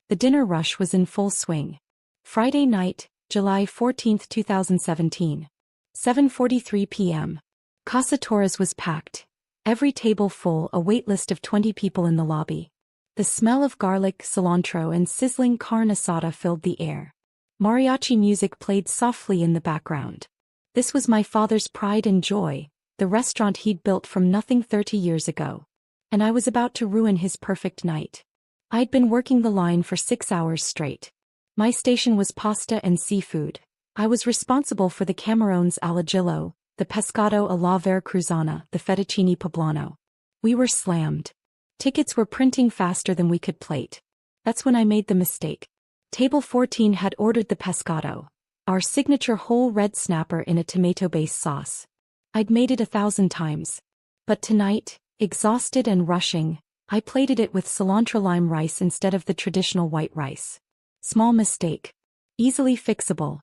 The dinner rush was in full swing. Friday night, July 14, 2017. 7:43 p.m. Casa Torres was packed. Every table full, a wait list of 20 people in the lobby. The smell of garlic, cilantro and sizzling carne asada filled the air. Mariachi music played softly in the background. This was my father's pride and joy, the restaurant he'd built from nothing 30 years ago. And I was about to ruin his perfect night. I'd been working the line for 6 hours straight. My station was pasta and seafood. I was responsible for the camarones alla gillo, the pescado alla veracruzana, the fettuccine poblano. We were slammed. Tickets were printing faster than we could plate. That's when I made the mistake. Table 14 had ordered the pescado, our signature whole red snapper in a tomato-based sauce. I'd made it 1,000 times. But tonight, exhausted and rushing, I plated it with cilantro lime rice instead of the traditional white rice. Small mistake. Easily fixable.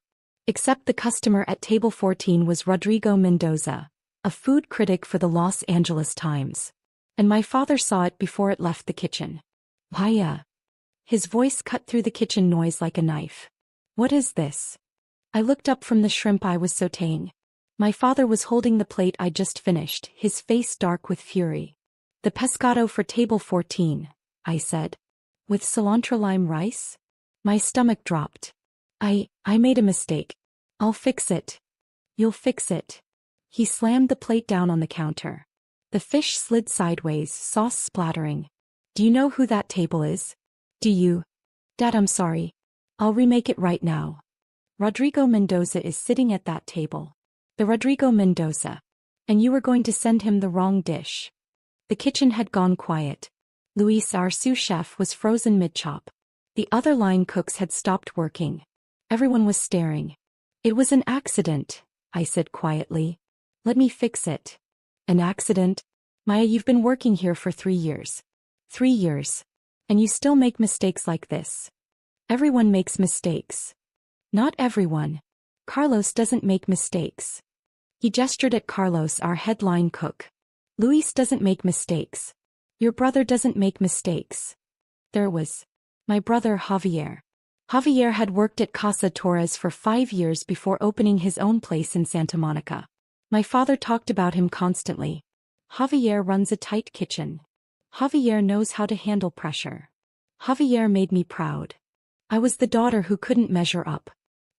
Except the customer at table 14 was Rodrigo Mendoza, a food critic for the Los Angeles Times. And my father saw it before it left the kitchen. Vaya. His voice cut through the kitchen noise like a knife. What is this? I looked up from the shrimp I was sautéing. My father was holding the plate I just finished, his face dark with fury. The pescado for table 14, I said. With cilantro lime rice? My stomach dropped. I made a mistake. I'll fix it. You'll fix it. He slammed the plate down on the counter. The fish slid sideways, sauce splattering. Do you know who that table is? Do you? Dad, I'm sorry. I'll remake it right now. Rodrigo Mendoza is sitting at that table. The Rodrigo Mendoza. And you were going to send him the wrong dish. The kitchen had gone quiet. Luis, our sous chef, was frozen mid-chop. The other line cooks had stopped working. Everyone was staring. It was an accident, I said quietly. Let me fix it. An accident? Maya, you've been working here for 3 years. 3 years. And you still make mistakes like this. Everyone makes mistakes. Not everyone. Carlos doesn't make mistakes. He gestured at Carlos, our headline cook. Luis doesn't make mistakes. Your brother doesn't make mistakes. There was my brother Javier. Javier had worked at Casa Torres for 5 years before opening his own place in Santa Monica. My father talked about him constantly. Javier runs a tight kitchen. Javier knows how to handle pressure. Javier made me proud. I was the daughter who couldn't measure up.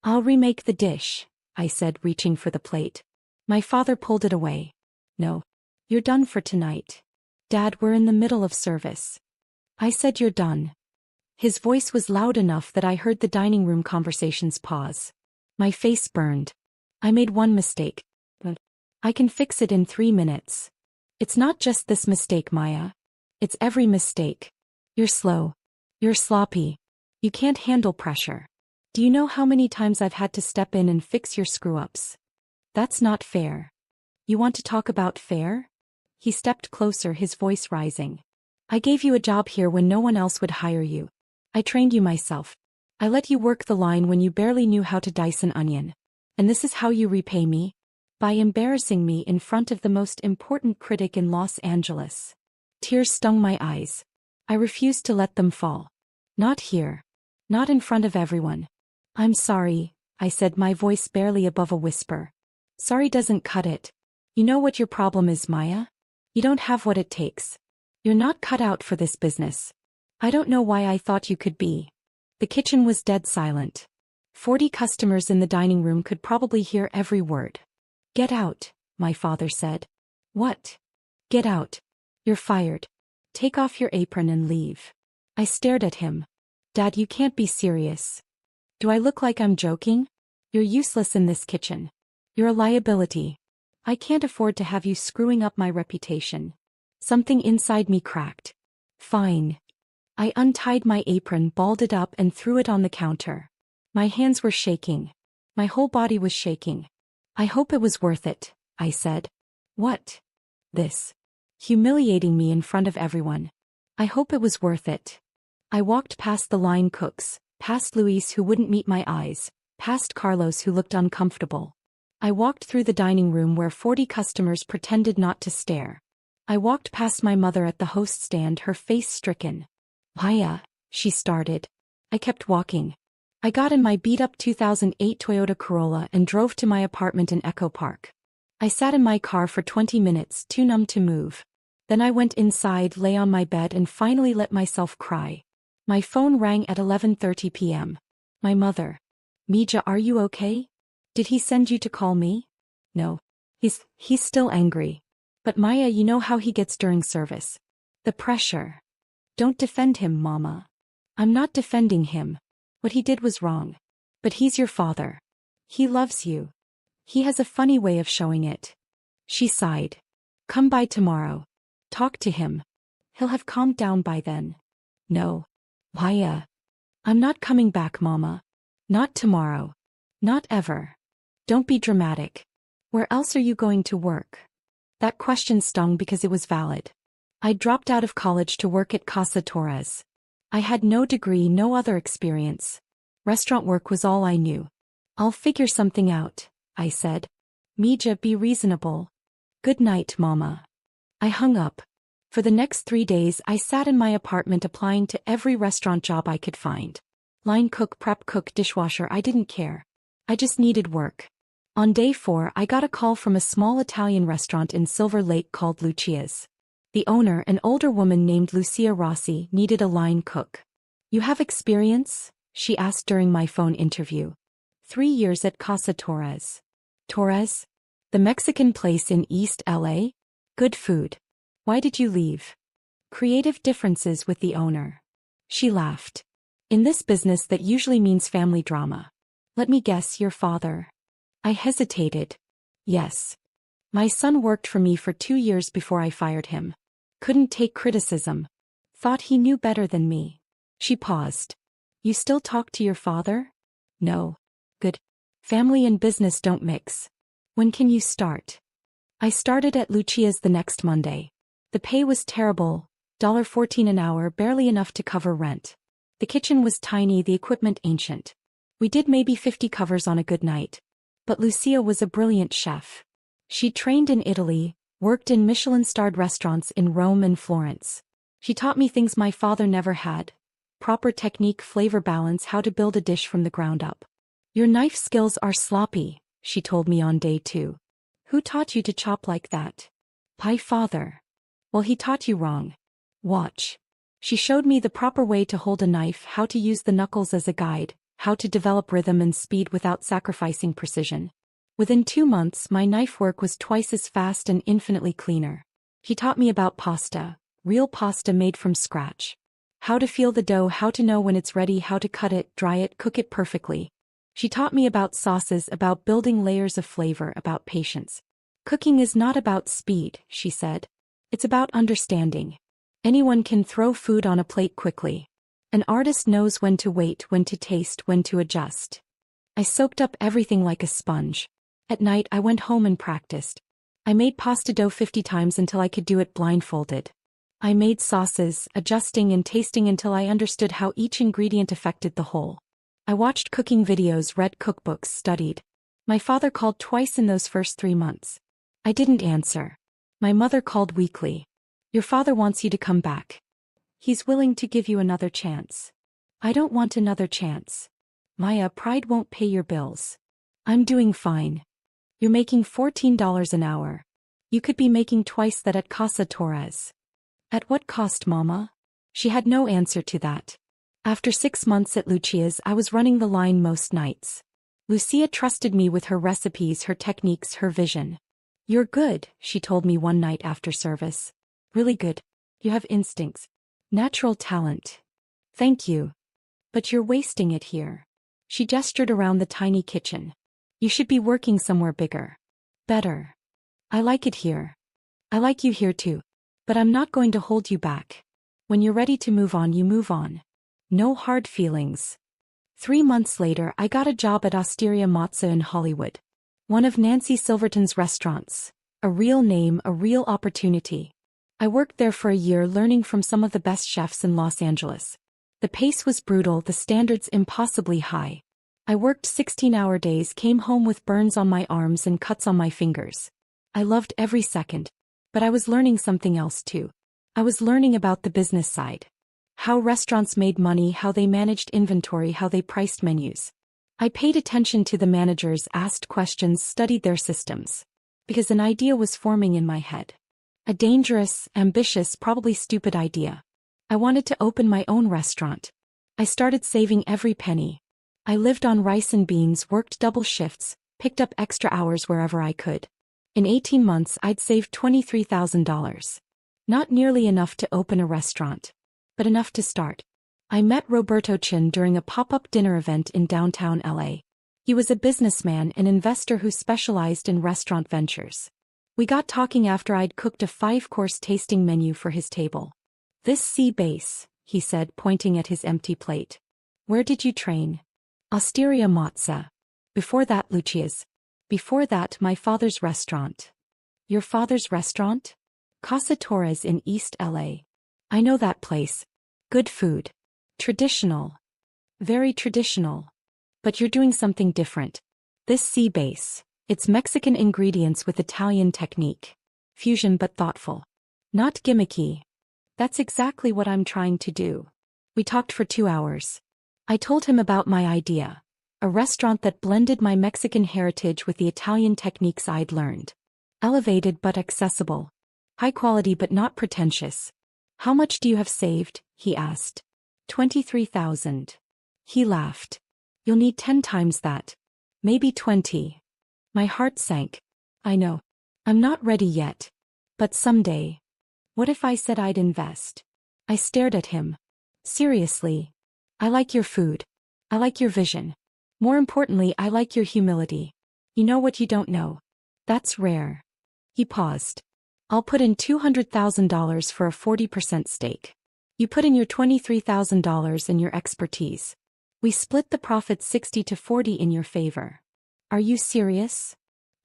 I'll remake the dish, I said, reaching for the plate. My father pulled it away. No. You're done for tonight. Dad, we're in the middle of service. I said you're done. His voice was loud enough that I heard the dining room conversations pause. My face burned. I made one mistake. But I can fix it in 3 minutes. It's not just this mistake, Maya. It's every mistake. You're slow. You're sloppy. You can't handle pressure. Do you know how many times I've had to step in and fix your screw-ups? That's not fair. You want to talk about fair? He stepped closer, his voice rising. I gave you a job here when no one else would hire you. I trained you myself. I let you work the line when you barely knew how to dice an onion. And this is how you repay me? By embarrassing me in front of the most important critic in Los Angeles. Tears stung my eyes. I refused to let them fall. Not here. Not in front of everyone. I'm sorry, I said, my voice barely above a whisper. Sorry doesn't cut it. You know what your problem is, Maya? You don't have what it takes. You're not cut out for this business. I don't know why I thought you could be. The kitchen was dead silent. 40 customers in the dining room could probably hear every word. Get out, my father said. What? Get out. You're fired. Take off your apron and leave. I stared at him. Dad, you can't be serious. Do I look like I'm joking? You're useless in this kitchen. You're a liability. I can't afford to have you screwing up my reputation. Something inside me cracked. Fine. I untied my apron, balled it up and threw it on the counter. My hands were shaking. My whole body was shaking. I hope it was worth it, I said. What? This. Humiliating me in front of everyone. I hope it was worth it. I walked past the line cooks, past Luis who wouldn't meet my eyes, past Carlos who looked uncomfortable. I walked through the dining room where 40 customers pretended not to stare. I walked past my mother at the host stand, her face stricken. Maya, she started. I kept walking. I got in my beat-up 2008 Toyota Corolla and drove to my apartment in Echo Park. I sat in my car for 20 minutes, too numb to move. Then I went inside, lay on my bed and finally let myself cry. My phone rang at 11:30 p.m. My mother. Mija, are you okay? Did he send you to call me? No. He's still angry. But Maya, you know how he gets during service. The pressure. Don't defend him, Mama. I'm not defending him. What he did was wrong. But he's your father. He loves you. He has a funny way of showing it. She sighed. Come by tomorrow. Talk to him. He'll have calmed down by then. No. Maya. I'm not coming back, Mama. Not tomorrow. Not ever. Don't be dramatic. Where else are you going to work? That question stung because it was valid. I dropped out of college to work at Casa Torres. I had no degree, no other experience. Restaurant work was all I knew. I'll figure something out, I said. Mija, be reasonable. Good night, Mama. I hung up. For the next 3 days I sat in my apartment applying to every restaurant job I could find. Line cook, prep cook, dishwasher, I didn't care. I just needed work. On day 4 I got a call from a small Italian restaurant in Silver Lake called Lucia's. The owner, an older woman named Lucia Rossi, needed a line cook. You have experience? She asked during my phone interview. 3 years at Casa Torres. Torres? The Mexican place in East LA? Good food. Why did you leave? Creative differences with the owner. She laughed. In this business that usually means family drama. Let me guess, your father. I hesitated. Yes. My son worked for me for 2 years before I fired him. Couldn't take criticism. Thought he knew better than me. She paused. You still talk to your father? No. Good. Family and business don't mix. When can you start? I started at Lucia's the next Monday. The pay was terrible, $14 an hour, barely enough to cover rent. The kitchen was tiny, the equipment ancient. We did maybe 50 covers on a good night. But Lucia was a brilliant chef. She trained in Italy, worked in Michelin-starred restaurants in Rome and Florence. She taught me things my father never had. Proper technique, flavor balance, how to build a dish from the ground up. Your knife skills are sloppy, she told me on day 2. Who taught you to chop like that? My father. Well, he taught you wrong. Watch. She showed me the proper way to hold a knife, how to use the knuckles as a guide, how to develop rhythm and speed without sacrificing precision. Within 2 months, my knife work was twice as fast and infinitely cleaner. He taught me about pasta, real pasta made from scratch. How to feel the dough, how to know when it's ready, how to cut it, dry it, cook it perfectly. She taught me about sauces, about building layers of flavor, about patience. Cooking is not about speed, she said. It's about understanding. Anyone can throw food on a plate quickly. An artist knows when to wait, when to taste, when to adjust. I soaked up everything like a sponge. At night I went home and practiced. I made pasta dough 50 times until I could do it blindfolded. I made sauces, adjusting and tasting until I understood how each ingredient affected the whole. I watched cooking videos, read cookbooks, studied. My father called twice in those first 3 months. I didn't answer. My mother called weekly. Your father wants you to come back. He's willing to give you another chance. I don't want another chance. Maya, pride won't pay your bills. I'm doing fine. You're making $14 an hour. You could be making twice that at Casa Torres. At what cost, Mama? She had no answer to that. After 6 months at Lucia's, I was running the line most nights. Lucia trusted me with her recipes, her techniques, her vision. You're good, she told me one night after service. Really good. You have instincts. Natural talent. Thank you. But you're wasting it here. She gestured around the tiny kitchen. You should be working somewhere bigger. Better. I like it here. I like you here too. But I'm not going to hold you back. When you're ready to move on, you move on. No hard feelings. 3 months later, I got a job at Osteria Mozza in Hollywood. One of Nancy Silverton's restaurants. A real name, a real opportunity. I worked there for a year learning from some of the best chefs in Los Angeles. The pace was brutal, the standards impossibly high. I worked 16-hour days, came home with burns on my arms and cuts on my fingers. I loved every second. But I was learning something else too. I was learning about the business side. How restaurants made money, how they managed inventory, how they priced menus. I paid attention to the managers, asked questions, studied their systems. Because an idea was forming in my head. A dangerous, ambitious, probably stupid idea. I wanted to open my own restaurant. I started saving every penny. I lived on rice and beans, worked double shifts, picked up extra hours wherever I could. In 18 months I'd saved $23,000. Not nearly enough to open a restaurant, but enough to start. I met Roberto Chin during a pop-up dinner event in downtown LA. He was a businessman and investor who specialized in restaurant ventures. We got talking after I'd cooked a 5-course tasting menu for his table. This sea base, he said, pointing at his empty plate. Where did you train? Osteria Mozza. Before that, Lucia's. Before that, my father's restaurant. Your father's restaurant? Casa Torres in East LA. I know that place. Good food. Traditional. Very traditional. But you're doing something different. This sea base, it's Mexican ingredients with Italian technique. Fusion but thoughtful. Not gimmicky. That's exactly what I'm trying to do. We talked for 2 hours. I told him about my idea. A restaurant that blended my Mexican heritage with the Italian techniques I'd learned. Elevated but accessible. High quality but not pretentious. How much do you have saved? He asked. 23,000. He laughed. You'll need 10 times that. Maybe 20. My heart sank. I know. I'm not ready yet. But someday. What if I said I'd invest? I stared at him. Seriously. I like your food. I like your vision. More importantly, I like your humility. You know what you don't know. That's rare. He paused. I'll put in $200,000 for a 40% stake. You put in your $23,000 and your expertise. We split the profit 60 to 40 in your favor. Are you serious?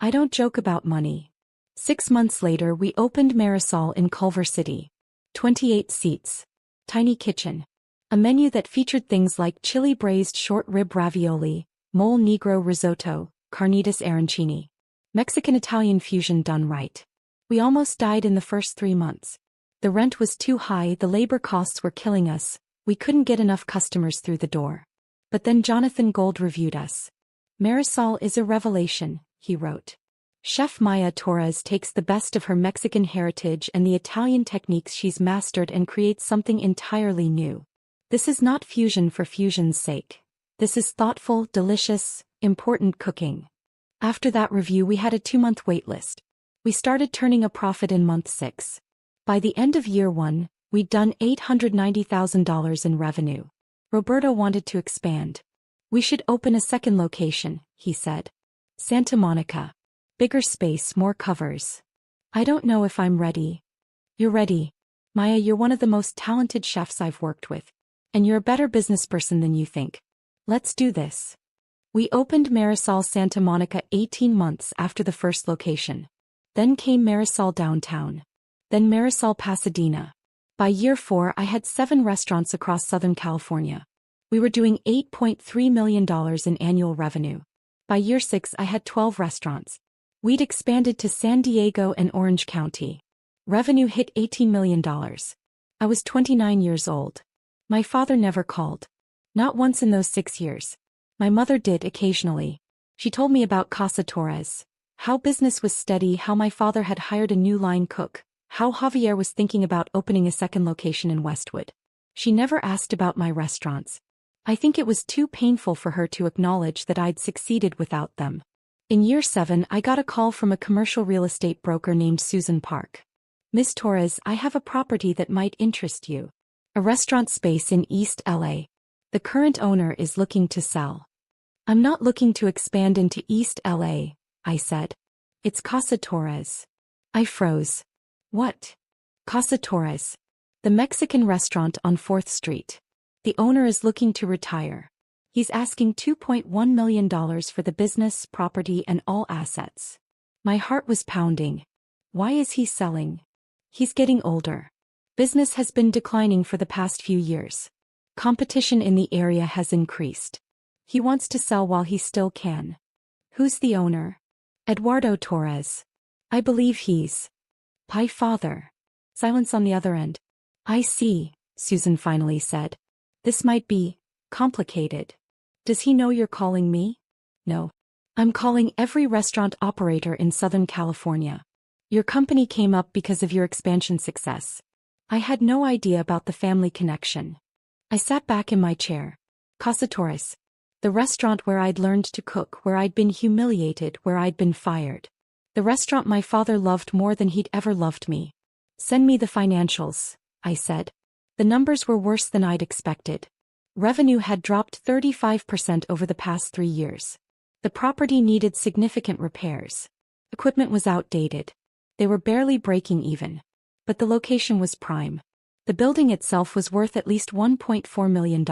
I don't joke about money. 6 months later, we opened Marisol in Culver City. 28 seats. Tiny kitchen. A menu that featured things like chili braised short rib ravioli, mole negro risotto, carnitas arancini. Mexican-Italian fusion done right. We almost died in the first 3 months. The rent was too high, the labor costs were killing us, we couldn't get enough customers through the door. But then Jonathan Gold reviewed us. Marisol is a revelation, he wrote. Chef Maya Torres takes the best of her Mexican heritage and the Italian techniques she's mastered and creates something entirely new. This is not fusion for fusion's sake. This is thoughtful, delicious, important cooking. After that review, we had a 2-month wait list. We started turning a profit in month 6. By the end of year 1, we'd done $890,000 in revenue. Roberto wanted to expand. We should open a second location, he said. Santa Monica. Bigger space, more covers. I don't know if I'm ready. You're ready. Maya, you're one of the most talented chefs I've worked with. And you're a better business person than you think. Let's do this. We opened Marisol Santa Monica 18 months after the first location. Then came Marisol Downtown. Then Marisol Pasadena. By year 4, I had 7 restaurants across Southern California. We were doing $8.3 million in annual revenue. By year 6, I had 12 restaurants. We'd expanded to San Diego and Orange County. Revenue hit $18 million. I was 29 years old. My father never called. Not once in those 6 years. My mother did occasionally. She told me about Casa Torres. How business was steady, how my father had hired a new line cook, how Javier was thinking about opening a second location in Westwood. She never asked about my restaurants. I think it was too painful for her to acknowledge that I'd succeeded without them. In year 7, I got a call from a commercial real estate broker named Susan Park. Miss Torres, I have a property that might interest you. A restaurant space in East LA. The current owner is looking to sell. I'm not looking to expand into East LA, I said. It's Casa Torres. I froze. What? Casa Torres. The Mexican restaurant on 4th Street. The owner is looking to retire. He's asking $2.1 million for the business, property, and all assets. My heart was pounding. Why is he selling? He's getting older. Business has been declining for the past few years. Competition in the area has increased. He wants to sell while he still can. Who's the owner? Eduardo Torres. I believe he's my father. Silence on the other end. I see, Susan finally said. This might be complicated. Does he know you're calling me? No. I'm calling every restaurant operator in Southern California. Your company came up because of your expansion success. I had no idea about the family connection. I sat back in my chair. Casa Torres. The restaurant where I'd learned to cook, where I'd been humiliated, where I'd been fired. The restaurant my father loved more than he'd ever loved me. Send me the financials, I said. The numbers were worse than I'd expected. Revenue had dropped 35% over the past 3 years. The property needed significant repairs. Equipment was outdated. They were barely breaking even. But the location was prime. The building itself was worth at least $1.4 million.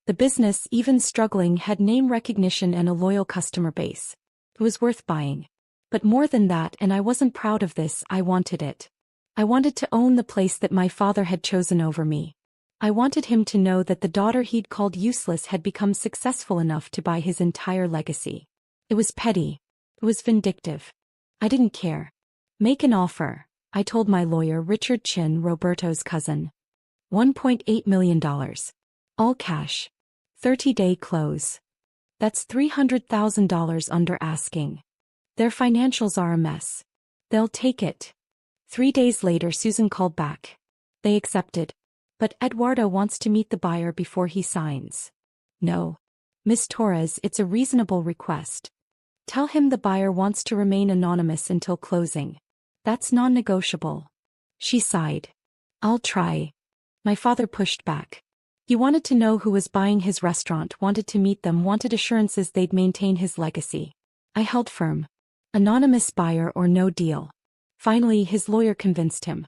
The business, even struggling, had name recognition and a loyal customer base. It was worth buying. But more than that, and I wasn't proud of this, I wanted it. I wanted to own the place that my father had chosen over me. I wanted him to know that the daughter he'd called useless had become successful enough to buy his entire legacy. It was petty. It was vindictive. I didn't care. Make an offer, I told my lawyer Richard Chin, Roberto's cousin. $1.8 million. All cash. 30-day close. That's $300,000 under asking. Their financials are a mess. They'll take it. 3 days later, Susan called back. They accepted. But Eduardo wants to meet the buyer before he signs. No. Miss Torres, it's a reasonable request. Tell him the buyer wants to remain anonymous until closing. That's non-negotiable. She sighed. I'll try. My father pushed back. He wanted to know who was buying his restaurant, wanted to meet them, wanted assurances they'd maintain his legacy. I held firm. Anonymous buyer or no deal. Finally, his lawyer convinced him.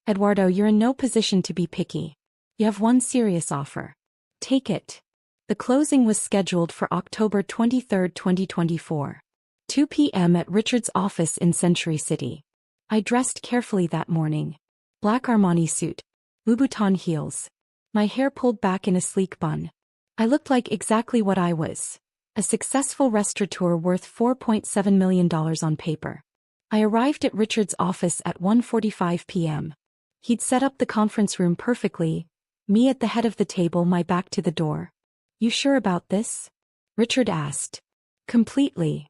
Eduardo, you're in no position to be picky. You have one serious offer. Take it. The closing was scheduled for October 23, 2024. 2 p.m. at Richard's office in Century City. I dressed carefully that morning. Black Armani suit. Louboutin heels. My hair pulled back in a sleek bun. I looked like exactly what I was. A successful restaurateur worth $4.7 million on paper. I arrived at Richard's office at 1:45 p.m. He'd set up the conference room perfectly, me at the head of the table, my back to the door. You sure about this? Richard asked. Completely.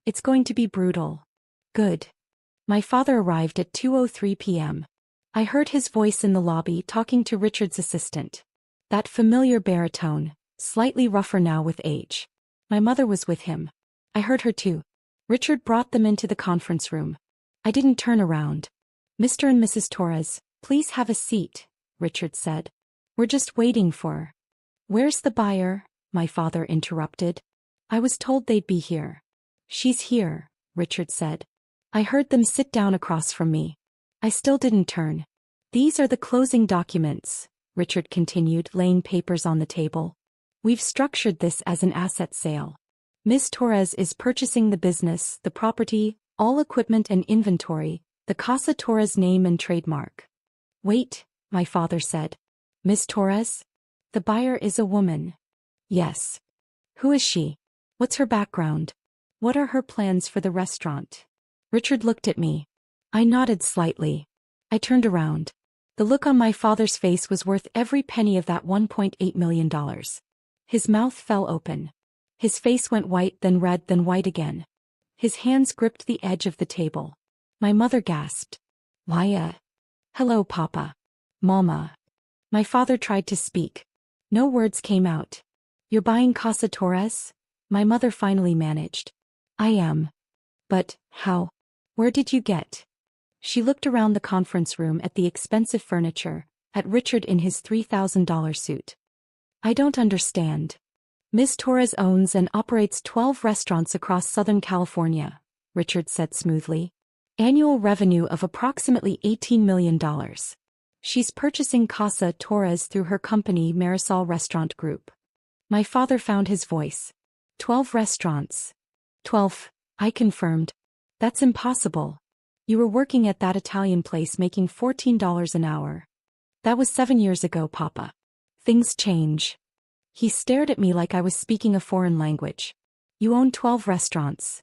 It's going to be brutal. Good. My father arrived at 2:03 p.m. I heard his voice in the lobby talking to Richard's assistant. That familiar baritone, slightly rougher now with age. My mother was with him. I heard her too. Richard brought them into the conference room. I didn't turn around. Mr. and Mrs. Torres, please have a seat, Richard said. We're just waiting for. Where's the buyer? My father interrupted. I was told they'd be here. She's here, Richard said. I heard them sit down across from me. I still didn't turn. These are the closing documents, Richard continued, laying papers on the table. We've structured this as an asset sale. Ms. Torres is purchasing the business, the property, all equipment and inventory, the Casa Torres name and trademark. Wait, my father said. Ms. Torres? The buyer is a woman. Yes. Who is she? What's her background? What are her plans for the restaurant? Richard looked at me. I nodded slightly. I turned around. The look on my father's face was worth every penny of that $1.8 million. His mouth fell open. His face went white, then red, then white again. His hands gripped the edge of the table. My mother gasped. Why, hello, Papa. Mama. My father tried to speak. No words came out. You're buying Casa Torres? My mother finally managed. I am. But, how? Where did you get? She looked around the conference room at the expensive furniture, at Richard in his $3,000 suit. I don't understand. Ms. Torres owns and operates 12 restaurants across Southern California, Richard said smoothly. Annual revenue of approximately $18 million. She's purchasing Casa Torres through her company Marisol Restaurant Group. My father found his voice. 12 restaurants. 12, I confirmed. That's impossible. You were working at that Italian place making $14 an hour. That was 7 years ago, Papa. Things change. He stared at me like I was speaking a foreign language. You own 12 restaurants.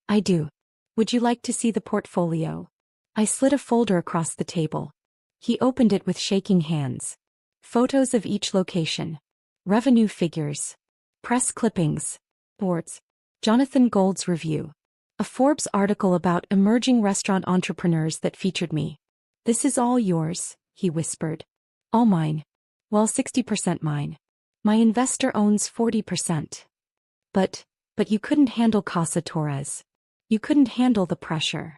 I do. Would you like to see the portfolio? I slid a folder across the table. He opened it with shaking hands. Photos of each location. Revenue figures. Press clippings. Boards. Jonathan Gold's review. A Forbes article about emerging restaurant entrepreneurs that featured me. "This is all yours," he whispered. "All mine. Well, 60% mine. My investor owns 40%. But you couldn't handle Casa Torres. You couldn't handle the pressure."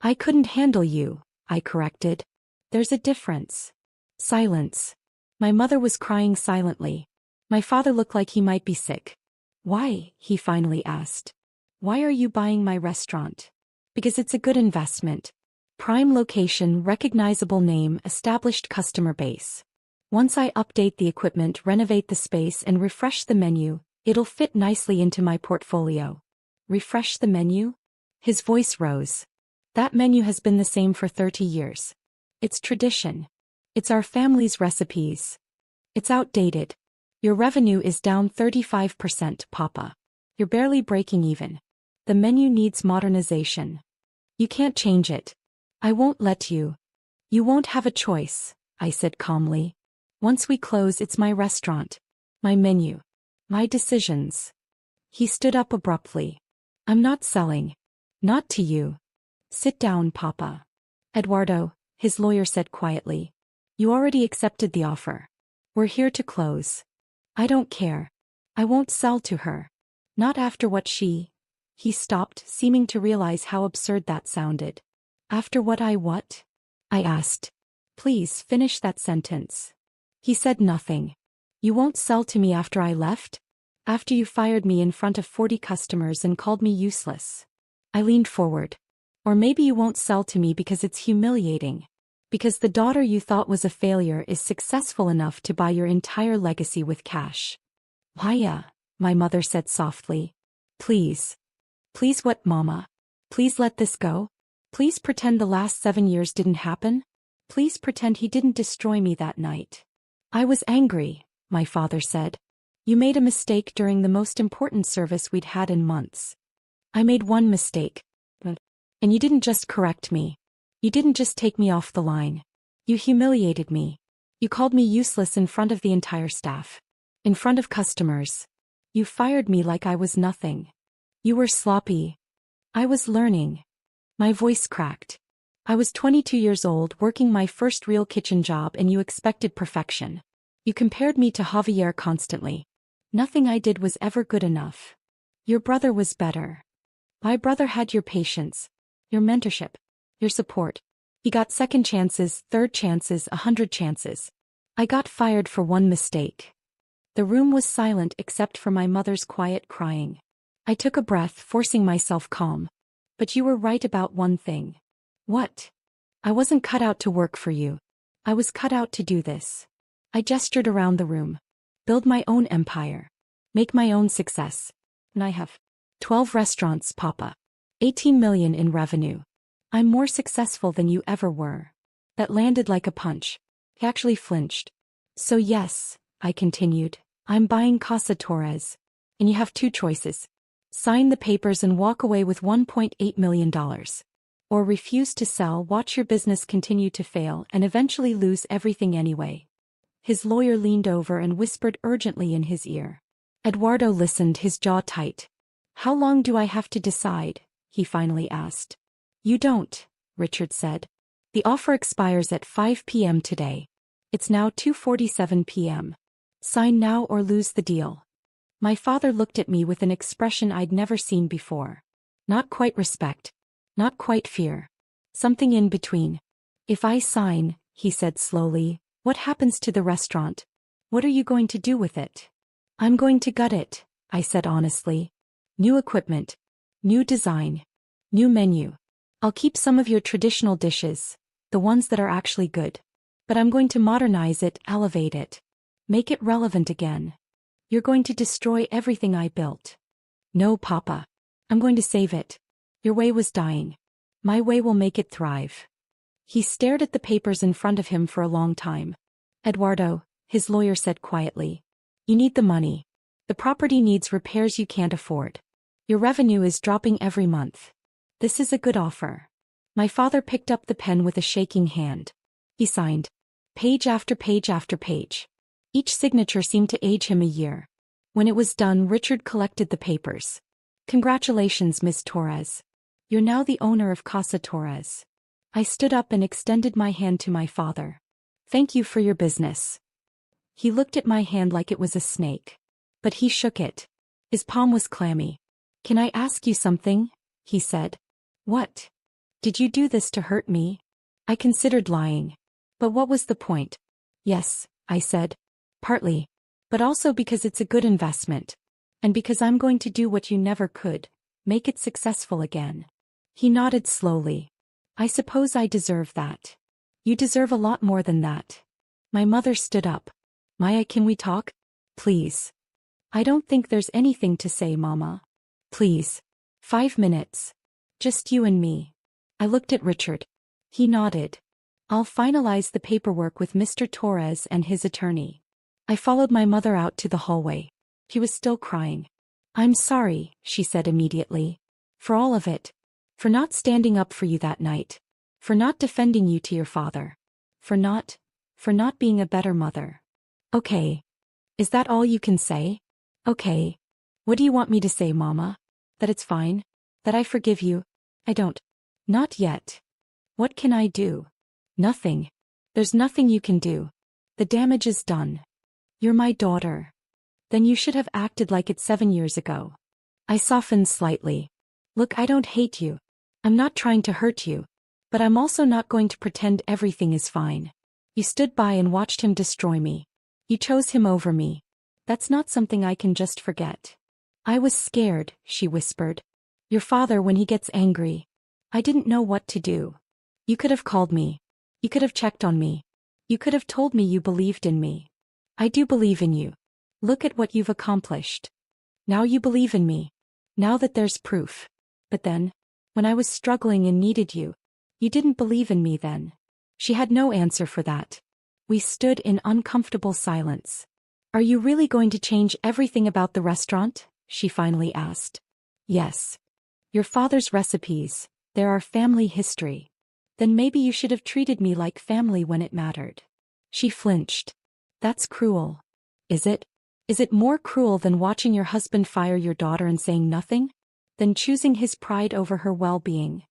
"I couldn't handle you," I corrected. "There's a difference." Silence. My mother was crying silently. My father looked like he might be sick. "Why?" he finally asked. "Why are you buying my restaurant?" "Because it's a good investment. Prime location, recognizable name, established customer base. Once I update the equipment, renovate the space, and refresh the menu, it'll fit nicely into my portfolio." "Refresh the menu?" His voice rose. "That menu has been the same for 30 years. It's tradition. It's our family's recipes. It's outdated. Your revenue is down 35%, Papa. You're barely breaking even. The menu needs modernization. You can't change it. I won't let you. You won't have a choice," I said calmly. "Once we close, it's my restaurant. My menu. My decisions." He stood up abruptly. "I'm not selling. Not to you." "Sit down, Papa." "Eduardo," his lawyer said quietly. "You already accepted the offer. We're here to close. I don't care. I won't sell to her. Not after what she—" He stopped, seeming to realize how absurd that sounded. "After what what?" I asked. "Please finish that sentence." He said nothing. "You won't sell to me after I left? After you fired me in front of 40 customers and called me useless?" I leaned forward. "Or maybe you won't sell to me because it's humiliating. Because the daughter you thought was a failure is successful enough to buy your entire legacy with cash." "Maya," my mother said softly. "Please." "Please what, Mama? Please let this go? Please pretend the last 7 years didn't happen? Please pretend he didn't destroy me that night." "I was angry," my father said. "You made a mistake during the most important service we'd had in months." "I made one mistake. And you didn't just correct me. You didn't just take me off the line. You humiliated me. You called me useless in front of the entire staff. In front of customers. You fired me like I was nothing. You were sloppy. I was learning." My voice cracked. "I was 22 years old, working my first real kitchen job, and you expected perfection. You compared me to Javier constantly. Nothing I did was ever good enough. Your brother was better. My brother had your patience, your mentorship, your support. He got second chances, third chances, 100 chances. I got fired for one mistake." The room was silent except for my mother's quiet crying. I took a breath, forcing myself calm. "But you were right about one thing." "What?" "I wasn't cut out to work for you. I was cut out to do this." I gestured around the room. "Build my own empire. Make my own success. And I have 12 restaurants, Papa. 18 million in revenue. I'm more successful than you ever were." That landed like a punch. He actually flinched. "So yes," I continued, "I'm buying Casa Torres. And you have 2 choices. Sign the papers and walk away with $1.8 million. Or refuse to sell, watch your business continue to fail, and eventually lose everything anyway." His lawyer leaned over and whispered urgently in his ear. Eduardo listened, his jaw tight. "How long do I have to decide?" he finally asked. "You don't," Richard said. "The offer expires at 5 p.m. today. It's now 2:47 p.m. Sign now or lose the deal." My father looked at me with an expression I'd never seen before. Not quite respect. Not quite fear. Something in between. "If I sign," he said slowly, "what happens to the restaurant? What are you going to do with it?" "I'm going to gut it," I said honestly. "New equipment. New design. New menu. I'll keep some of your traditional dishes, the ones that are actually good. But I'm going to modernize it, elevate it. Make it relevant again." "You're going to destroy everything I built." "No, Papa. I'm going to save it. Your way was dying. My way will make it thrive." He stared at the papers in front of him for a long time. "Eduardo," his lawyer said quietly, "you need the money. The property needs repairs you can't afford. Your revenue is dropping every month. This is a good offer." My father picked up the pen with a shaking hand. He signed. Page after page after page. Each signature seemed to age him a year. When it was done, Richard collected the papers. Congratulations, Miss Torres. You're now the owner of Casa Torres. I stood up and extended my hand to my father. Thank you for your business. He looked at my hand like it was a snake. But he shook it. His palm was clammy. Can I ask you something? He said. What? Did you do this to hurt me? I considered lying. But what was the point? Yes, I said. Partly. But also because it's a good investment. And because I'm going to do what you never could, make it successful again. He nodded slowly. I suppose I deserve that. You deserve a lot more than that. My mother stood up. Maya, can we talk? Please. I don't think there's anything to say, Mama. Please. 5 minutes. Just you and me. I looked at Richard. He nodded. I'll finalize the paperwork with Mr. Torres and his attorney. I followed my mother out to the hallway. She was still crying. I'm sorry, she said immediately. For all of it. For not standing up for you that night. For not defending you to your father. For not being a better mother. Okay. Is that all you can say? Okay. What do you want me to say, Mama? That it's fine? That I forgive you? I don't. Not yet. What can I do? Nothing. There's nothing you can do. The damage is done. You're my daughter. Then you should have acted like it 7 years ago. I softened slightly. Look, I don't hate you. I'm not trying to hurt you. But I'm also not going to pretend everything is fine. You stood by and watched him destroy me. You chose him over me. That's not something I can just forget. I was scared, she whispered. Your father, when he gets angry. I didn't know what to do. You could have called me. You could have checked on me. You could have told me you believed in me. I do believe in you. Look at what you've accomplished. Now you believe in me. Now that there's proof. But then, when I was struggling and needed you, you didn't believe in me then. She had no answer for that. We stood in uncomfortable silence. Are you really going to change everything about the restaurant? She finally asked. Yes. Your father's recipes, they're our family history. Then maybe you should have treated me like family when it mattered. She flinched. That's cruel. Is it? Is it more cruel than watching your husband fire your daughter and saying nothing? Than choosing his pride over her well-being?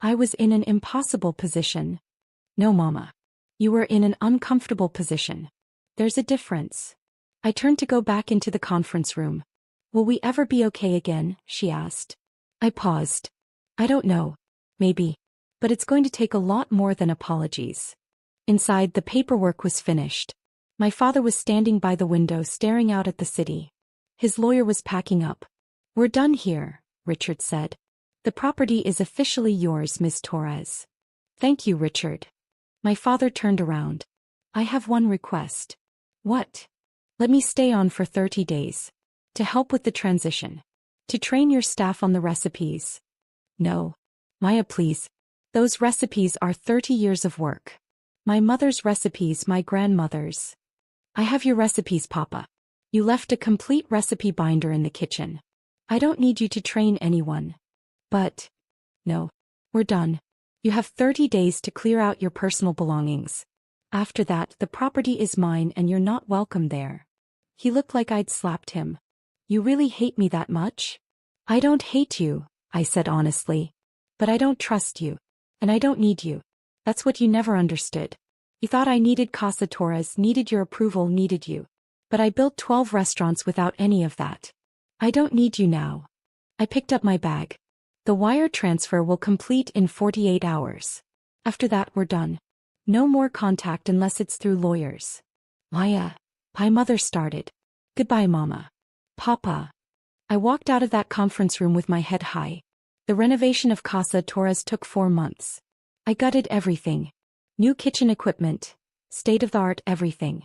I was in an impossible position. No, Mama. You were in an uncomfortable position. There's a difference. I turned to go back into the conference room. Will we ever be okay again? She asked. I paused. I don't know. Maybe. But it's going to take a lot more than apologies. Inside, the paperwork was finished. My father was standing by the window staring out at the city. His lawyer was packing up. We're done here, Richard said. The property is officially yours, Miss Torres. Thank you, Richard. My father turned around. I have one request. What? Let me stay on for 30 days. To help with the transition. To train your staff on the recipes. No. Maya, please. Those recipes are 30 years of work. My mother's recipes, my grandmother's. I have your recipes, Papa. You left a complete recipe binder in the kitchen. I don't need you to train anyone. But, no. We're done. You have 30 days to clear out your personal belongings. After that, the property is mine and you're not welcome there. He looked like I'd slapped him. You really hate me that much? I don't hate you, I said honestly. But I don't trust you. And I don't need you. That's what you never understood. You thought I needed Casa Torres, needed your approval, needed you. But I built 12 restaurants without any of that. I don't need you now. I picked up my bag. The wire transfer will complete in 48 hours. After that, we're done. No more contact unless it's through lawyers. Maya. My mother started. Goodbye, Mama. Papa. I walked out of that conference room with my head high. The renovation of Casa Torres took 4 months. I gutted everything. New kitchen equipment. State-of-the-art everything.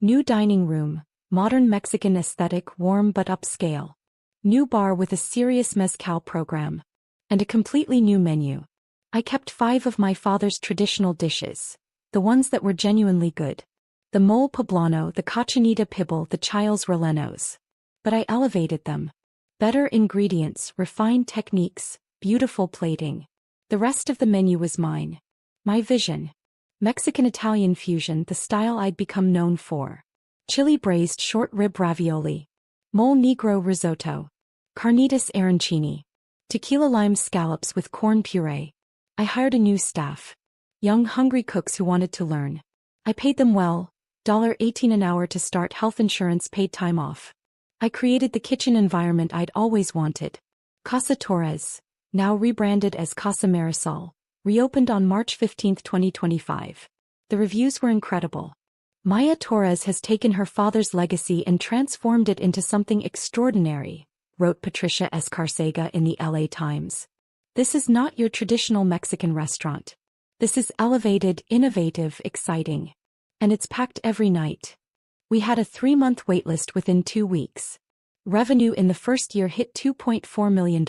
New dining room. Modern Mexican aesthetic, warm but upscale. New bar with a serious mezcal program. And a completely new menu. I kept 5 of my father's traditional dishes. The ones that were genuinely good. The mole poblano, the cochinita pibil, the chiles rellenos. But I elevated them. Better ingredients, refined techniques, beautiful plating. The rest of the menu was mine. My vision. Mexican-Italian fusion, the style I'd become known for. Chili braised short rib ravioli. Mole negro risotto. Carnitas arancini. Tequila lime scallops with corn puree. I hired a new staff. Young, hungry cooks who wanted to learn. I paid them well, $18 an hour to start, health insurance, paid time off. I created the kitchen environment I'd always wanted. Casa Torres, now rebranded as Casa Marisol, reopened on March 15, 2025. The reviews were incredible. Maya Torres has taken her father's legacy and transformed it into something extraordinary, wrote Patricia Escarcega in the LA Times. This is not your traditional Mexican restaurant. This is elevated, innovative, exciting. And it's packed every night. We had a 3-month waitlist within 2 weeks. Revenue in the first year hit $2.4 million.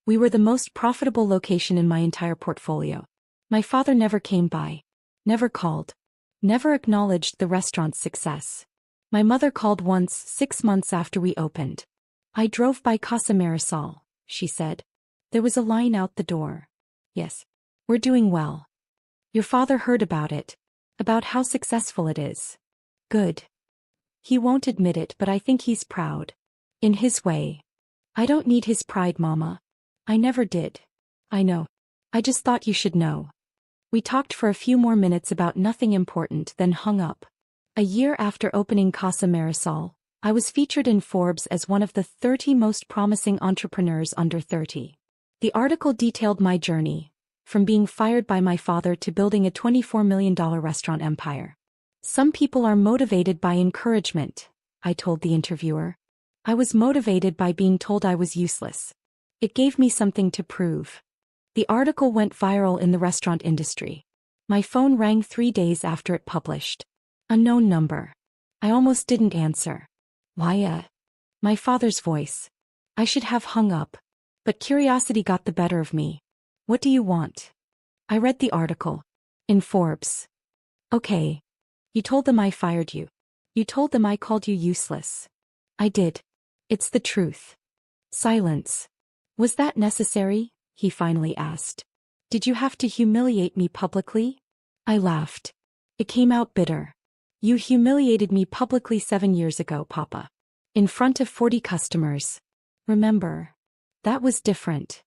We were the most profitable location in my entire portfolio. My father never came by. Never called. Never acknowledged the restaurant's success. My mother called once, 6 months after we opened. I drove by Casa Marisol, she said. There was a line out the door. Yes. We're doing well. Your father heard about it. About how successful it is. Good. He won't admit it, but I think he's proud. In his way. I don't need his pride, Mama. I never did. I know. I just thought you should know. We talked for a few more minutes about nothing important, then hung up. A year after opening Casa Marisol, I was featured in Forbes as one of the 30 most promising entrepreneurs under 30. The article detailed my journey, from being fired by my father to building a $24 million restaurant empire. Some people are motivated by encouragement, I told the interviewer. I was motivated by being told I was useless. It gave me something to prove. The article went viral in the restaurant industry. My phone rang 3 days after it published. Unknown number. I almost didn't answer. Why? My father's voice. I should have hung up. But curiosity got the better of me. What do you want? I read the article. In Forbes. Okay. You told them I fired you. You told them I called you useless. I did. It's the truth. Silence. Was that necessary? He finally asked. Did you have to humiliate me publicly? I laughed. It came out bitter. You humiliated me publicly 7 years ago, Papa. In front of 40 customers. Remember? That was different.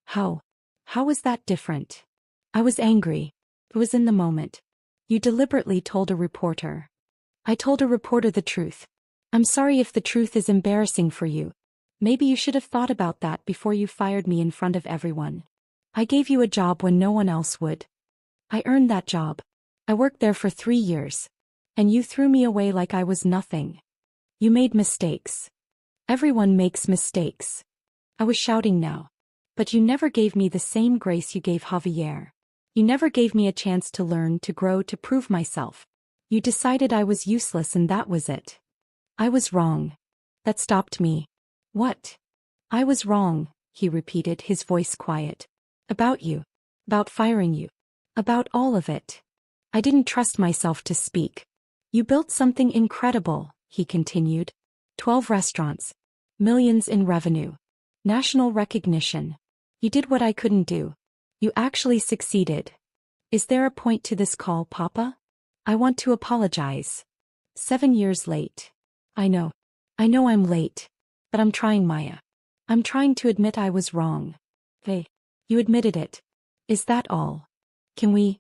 How? How was that different? I was angry. It was in the moment. You deliberately told a reporter. I told a reporter the truth. I'm sorry if the truth is embarrassing for you. Maybe you should have thought about that before you fired me in front of everyone. I gave you a job when no one else would. I earned that job. I worked there for 3 years. And you threw me away like I was nothing. You made mistakes. Everyone makes mistakes. I was shouting now. But you never gave me the same grace you gave Javier. You never gave me a chance to learn, to grow, to prove myself. You decided I was useless and that was it. I was wrong. That stopped me. What? I was wrong, he repeated, his voice quiet. About you. About firing you. About all of it. I didn't trust myself to speak. You built something incredible, he continued. 12 restaurants. Millions in revenue. National recognition. You did what I couldn't do. You actually succeeded. Is there a point to this call, Papa? I want to apologize. 7 years late. I know. I know I'm late. But I'm trying, Maya. I'm trying to admit I was wrong. Hey. You admitted it. Is that all? Can we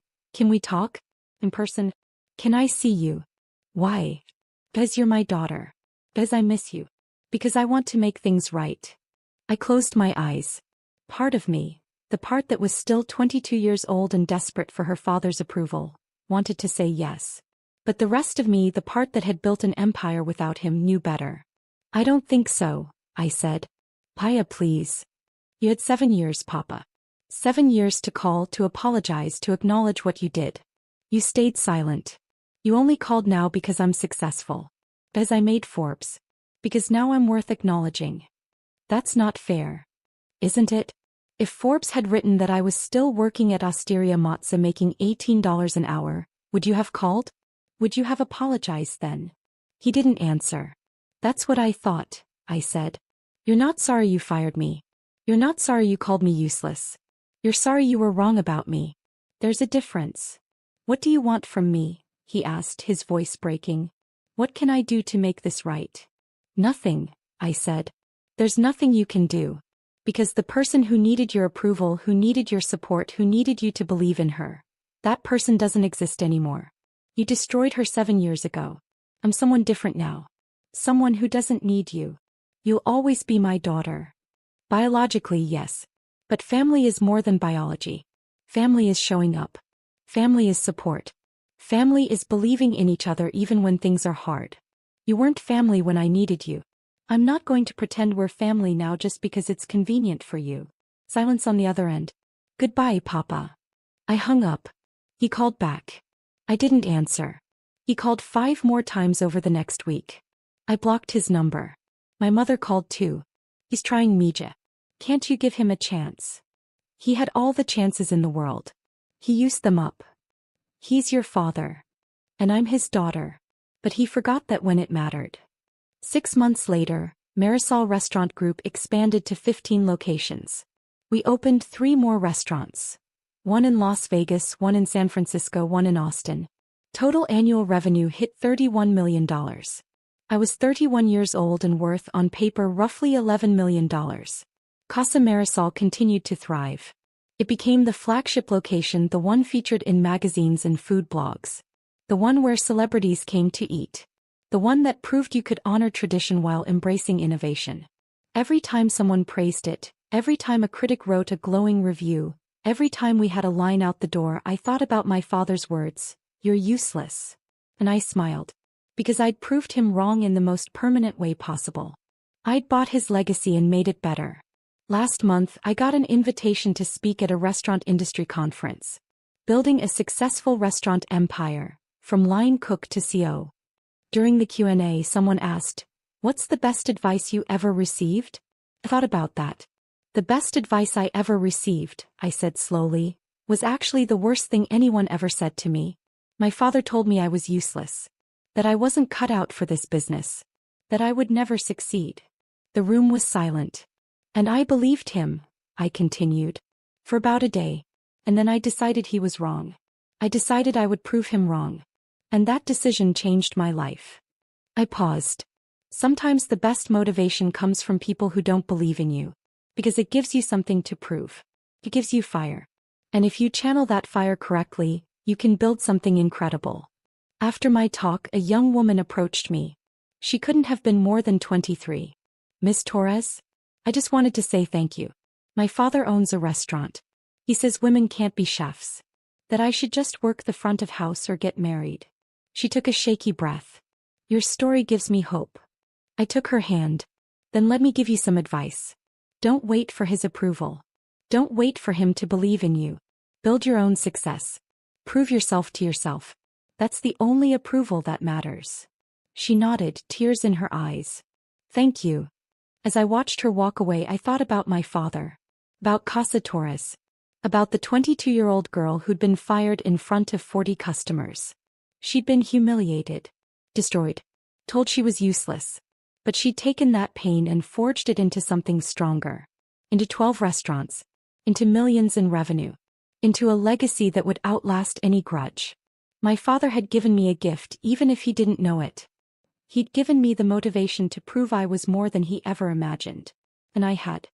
talk? In person? Can I see you? Why? Because you're my daughter. Because I miss you. Because I want to make things right. I closed my eyes. Part of me, the part that was still 22 years old and desperate for her father's approval, wanted to say yes. But the rest of me, the part that had built an empire without him, knew better. I don't think so, I said. Paya, please. You had 7 years, Papa. 7 years to call, to apologize, to acknowledge what you did. You stayed silent. You only called now because I'm successful. Because I made Forbes. Because now I'm worth acknowledging. That's not fair. Isn't it? If Forbes had written that I was still working at Osteria Mozza making $18 an hour, would you have called? Would you have apologized then? He didn't answer. That's what I thought, I said. You're not sorry you fired me. You're not sorry you called me useless. You're sorry you were wrong about me. There's a difference. What do you want from me? He asked, his voice breaking. What can I do to make this right? Nothing, I said. There's nothing you can do. Because the person who needed your approval, who needed your support, who needed you to believe in her, that person doesn't exist anymore. You destroyed her 7 years ago. I'm someone different now. Someone who doesn't need you. You'll always be my daughter. Biologically, yes. But family is more than biology. Family is showing up. Family is support. Family is believing in each other even when things are hard. You weren't family when I needed you. I'm not going to pretend we're family now just because it's convenient for you. Silence on the other end. Goodbye, Papa. I hung up. He called back. I didn't answer. He called 5 more times over the next week. I blocked his number. My mother called too. He's trying Mija. Can't you give him a chance? He had all the chances in the world. He used them up. He's your father. And I'm his daughter. But he forgot that when it mattered. 6 months later, Marisol Restaurant Group expanded to 15 locations. We opened 3 more restaurants. 1 in Las Vegas, 1 in San Francisco, 1 in Austin. Total annual revenue hit $31 million. I was 31 years old and worth on paper roughly $11 million. Casa Marisol continued to thrive. It became the flagship location, the one featured in magazines and food blogs. The one where celebrities came to eat. The one that proved you could honor tradition while embracing innovation. Every time someone praised it, every time a critic wrote a glowing review, every time we had a line out the door, I thought about my father's words, "You're useless." And I smiled. Because I'd proved him wrong in the most permanent way possible. I'd bought his legacy and made it better. Last month, I got an invitation to speak at a restaurant industry conference. Building a successful restaurant empire, from line cook to CO. During the Q&A, someone asked, "What's the best advice you ever received?" I thought about that. The best advice I ever received, I said slowly, was actually the worst thing anyone ever said to me. My father told me I was useless. That I wasn't cut out for this business. That I would never succeed. The room was silent. And I believed him, I continued. For about a day. And then I decided he was wrong. I decided I would prove him wrong. And that decision changed my life. I paused. Sometimes the best motivation comes from people who don't believe in you. Because it gives you something to prove. It gives you fire. And if you channel that fire correctly, you can build something incredible. After my talk, a young woman approached me. She couldn't have been more than 23. "Miss Torres? I just wanted to say thank you. My father owns a restaurant. He says women can't be chefs. That I should just work the front of house or get married." She took a shaky breath. "Your story gives me hope." I took her hand. "Then let me give you some advice. Don't wait for his approval. Don't wait for him to believe in you. Build your own success. Prove yourself to yourself. That's the only approval that matters." She nodded, tears in her eyes. "Thank you." As I watched her walk away, I thought about my father. About Casa Torres. About the 22-year-old girl who'd been fired in front of 40 customers. She'd been humiliated. Destroyed. Told she was useless. But she'd taken that pain and forged it into something stronger. Into 12 restaurants. Into millions in revenue. Into a legacy that would outlast any grudge. My father had given me a gift even if he didn't know it. He'd given me the motivation to prove I was more than he ever imagined. And I had